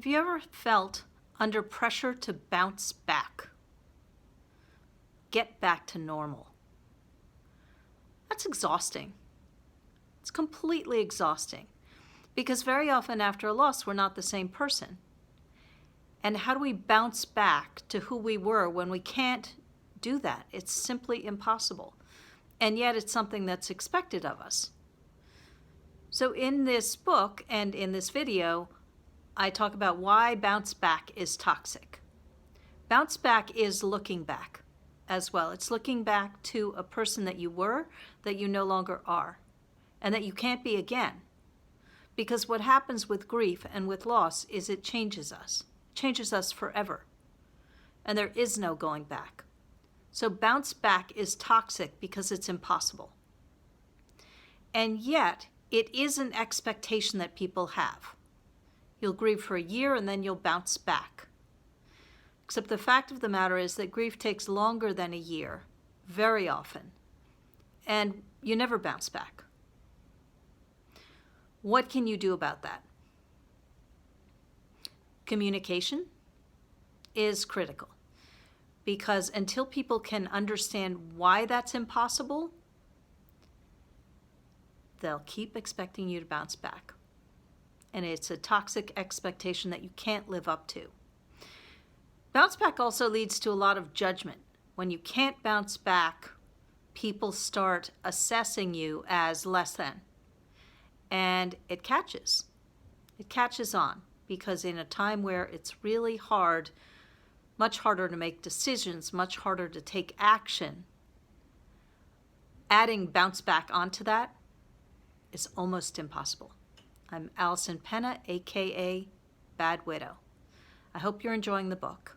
Have you ever felt under pressure to bounce back? Get back to normal. That's exhausting. It's completely exhausting because very often after a loss, we're not the same person. And how do we bounce back to who we were when we can't do that? It's simply impossible. And yet it's something that's expected of us. So in this book and in this video, I talk about why bounce back is toxic. Bounce back is looking back as well. It's looking back to a person that you were, that you no longer are, and that you can't be again. Because what happens with grief and with loss is it changes us. It changes us forever. And there is no going back. So bounce back is toxic because it's impossible. And yet, it is an expectation that people have. You'll grieve for a year and then you'll bounce back. Except the fact of the matter is that grief takes longer than a year, very often, and you never bounce back. What can you do about that? Communication is critical because until people can understand why that's impossible, they'll keep expecting you to bounce back. And it's a toxic expectation that you can't live up to. Bounce back also leads to a lot of judgment. When you can't bounce back, people start assessing you as less than. And it catches. It catches on because in a time where it's really hard, much harder to make decisions, much harder to take action, adding bounce back onto that is almost impossible. I'm Allison Penna, aka Bad Widow. I hope you're enjoying the book.